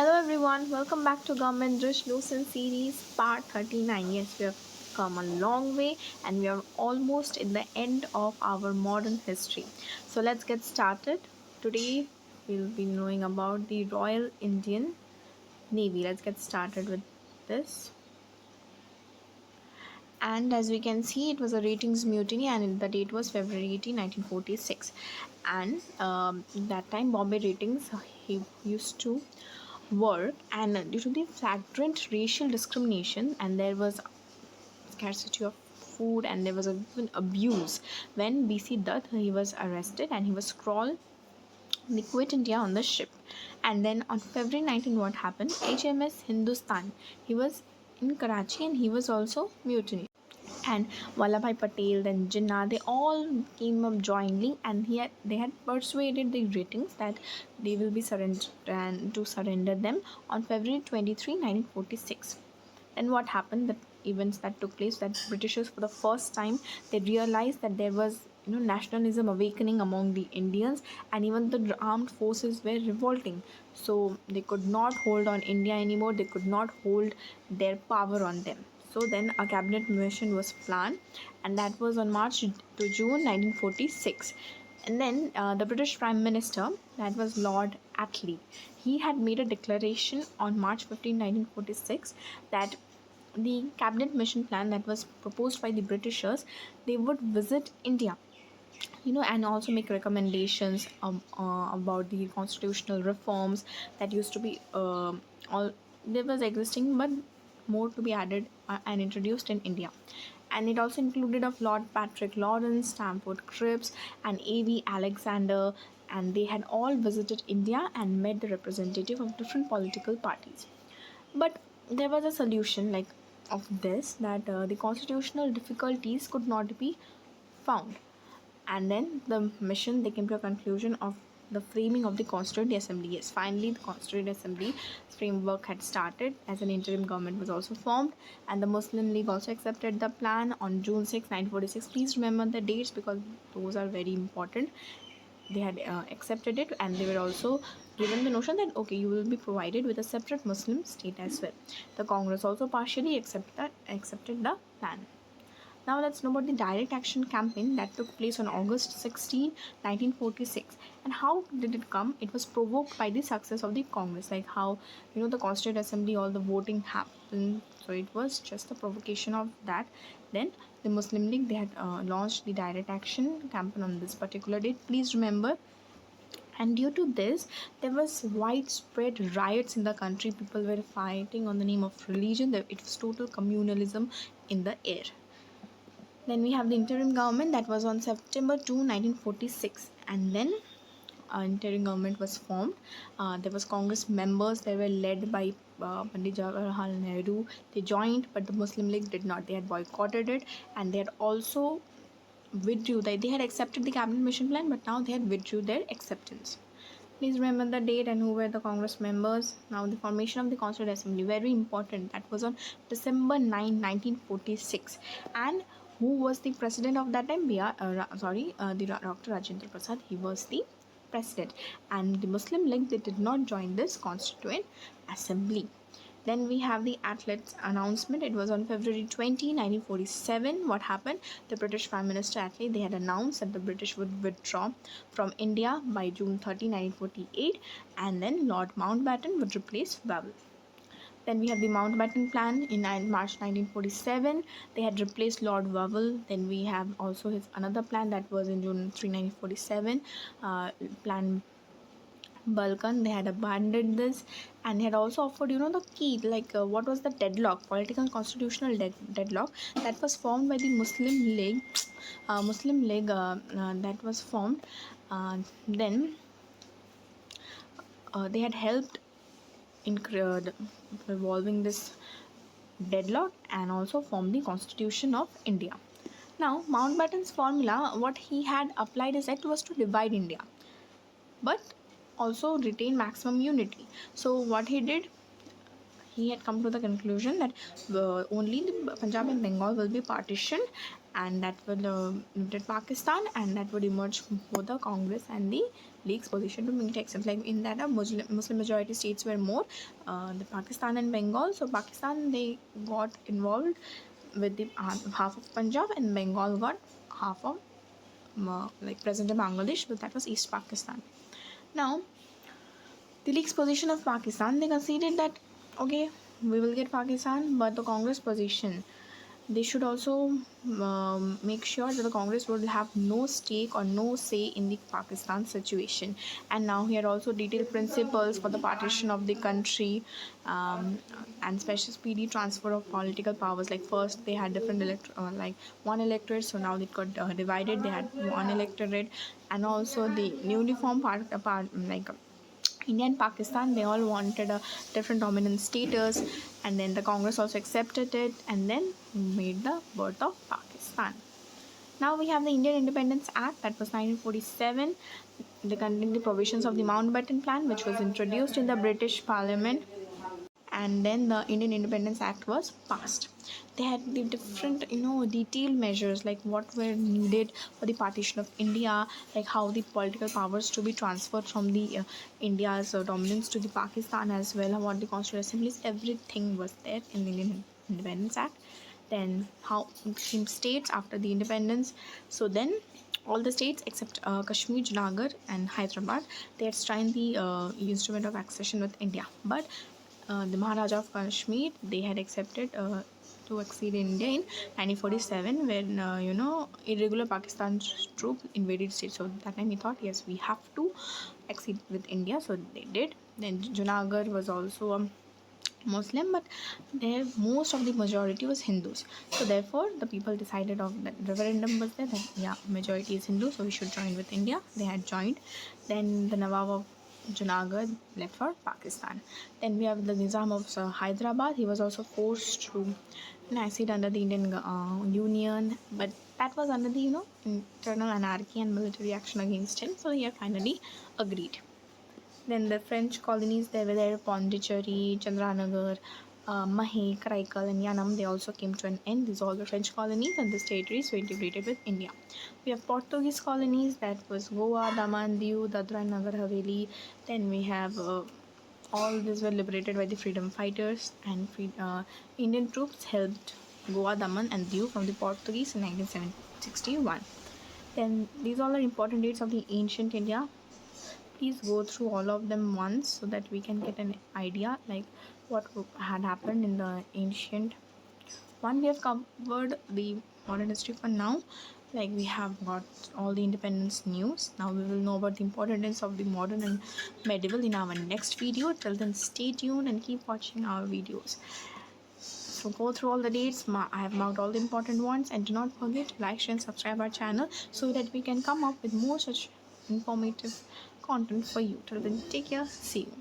Hello everyone, welcome back to Govt Drish Lucent series part 39. Yes, we have come a long way and we are almost in the end of our modern history. So let's get started. Today we'll be knowing about the Royal Indian Navy. Let's get started with this. And as we can see, it was a ratings mutiny and the date was February 18, 1946. And that time Bombay ratings he used to work, and due to the flagrant racial discrimination and there was scarcity of food and there was even abuse when BC Dutt he was arrested and he was scrawled they quit India on the ship. And then on February 19, what happened? HMS Hindustan, he was in Karachi and he was also mutiny. And Vallabhai Patel, then Jinnah, they all came up jointly, and they had persuaded the Britons that they will be surrender them on February 23, 1946. Then what happened? The events that took place, that Britishers for the first time they realized that there was nationalism awakening among the Indians, and even the armed forces were revolting. So they could not hold on India anymore. They could not hold their power on them. So then a cabinet mission was planned, and that was on March to June 1946. And then the British Prime Minister, that was Lord Attlee, he had made a declaration on March 15, 1946, that the cabinet mission plan that was proposed by the Britishers, they would visit India, and also make recommendations about the constitutional reforms that used to be all there was existing, but more to be added and introduced in India. And it also included of Lord Patrick Lawrence, Stamford Cripps, and A.V. Alexander, and they had all visited India and met the representative of different political parties. But there was a solution like of this, that the constitutional difficulties could not be found. And then the mission, they came to a conclusion of the framing of the Constituent Assembly. Yes, finally the Constituent Assembly framework had started, as an interim government was also formed, and the Muslim League also accepted the plan on June 6, 1946. Please remember the dates because those are very important. They had accepted it, and they were also given the notion that okay, you will be provided with a separate Muslim state as well. The Congress also partially accepted the plan. Now let's know about the direct action campaign that took place on August 16, 1946. And how did it come? It was provoked by the success of the Congress, like how the Constituent Assembly, all the voting happened. So it was just a provocation of that. Then the Muslim League, they had launched the direct action campaign on this particular date. Please remember, and due to this there was widespread riots in the country. People were fighting on the name of religion. It was total communalism in the air. Then we have the interim government that was on September 2, 1946, and then interim government was formed. There was Congress members. They were led by Pandit Jawaharlal Nehru. They joined, but the Muslim League did not. They had boycotted it, and they had also withdrew. They had accepted the cabinet mission plan, but now they had withdrew their acceptance. Please remember the date and who were the Congress members. Now the formation of the Constituent Assembly, very important. That was on December 9, 1946, and who was the president of that time? Dr. Rajendra Prasad. He was the president, and the Muslim League, they did not join this Constituent Assembly. Then we have the athletes announcement. It was on February 20, 1947. What happened? The British Prime Minister Attlee, they had announced that the British would withdraw from India by June 30, 1948, and then Lord Mountbatten would replace Wavell. Then we have the Mountbatten plan in March 1947. They had replaced Lord Wavell. Then we have also his another plan that was in June 3, 1947. Plan Balkan, they had abandoned this, and they had also offered the key, like what was the deadlock, political constitutional deadlock that was formed by the Muslim League that was formed. Then they had helped in revolving this deadlock and also formed the Constitution of India. Now Mountbatten's formula, what he had applied is that was to divide India, but also retain maximum unity. So what he did, he had come to the conclusion that only the Punjab and Bengal will be partitioned, and that will limited Pakistan, and that would emerge both the Congress and the League's position to make exceptions. Like in that, Muslim majority states were more, the Pakistan and Bengal. So Pakistan, they got involved with the half of Punjab, and Bengal got half of like present-day Bangladesh, but that was East Pakistan. Now, the League's position of Pakistan, they conceded that okay, we will get Pakistan, but the Congress position, they should also make sure that the Congress would have no stake or no say in the Pakistan situation. And now here also detailed principles for the partition of the country, and special speedy transfer of political powers. Like first they had different like one electorate, so now they got divided. They had one electorate, and also the newly formed part like India and Pakistan, they all wanted a different dominant status, and then the Congress also accepted it and then made the birth of Pakistan. Now we have the Indian Independence Act, that was 1947. They contained the provisions of the Mountbatten Plan, which was introduced in the British Parliament, and then the Indian Independence Act was passed. They had the different, detailed measures like what were needed for the partition of India, like how the political powers to be transferred from the India's dominance to the Pakistan as well, what the constitutional assemblies, everything was there in the Indian Independence Act. Then how it became states after the independence. So then all the states except Kashmir, Junagadh, and Hyderabad, they had signed the instrument of accession with India, but the Maharaja of Kashmir, they had accepted to accede India in 1947 when irregular Pakistan troops invaded states. So that time he thought, yes, we have to accede with India. So they did. Then Junagadh was also a Muslim, but there most of the majority was Hindus. So therefore, the people decided of that referendum was there that yeah, majority is Hindu, so we should join with India. They had joined. Then the Nawab of Junagadh left for Pakistan. Then we have the Nizam of Hyderabad. He was also forced to accede under the Indian Union, but that was under the internal anarchy and military action against him. So he had finally agreed. Then the French colonies, they were there, Pondicherry, Chandranagar, Mahe, Karaikal, and Yanam, they also came to an end. These are all the French colonies, and these territories were integrated with India. We have Portuguese colonies, that was Goa, Daman, Diu, Dadra, and Nagar Haveli. Then we have all these were liberated by the freedom fighters, and Indian troops helped Goa, Daman, and Diu from the Portuguese in 1961. Then these all are important dates of the ancient India. Please go through all of them once so that we can get an idea like what had happened in the ancient one. We have covered the modern history for now. Like we have got all the independence news. Now we will know about the importance of the modern and medieval in our next video. Till then, stay tuned and keep watching our videos. So go through all the dates. I have marked all the important ones, and do not forget to like, share, and subscribe our channel so that we can come up with more such informative content for you. Till then, take care. See you.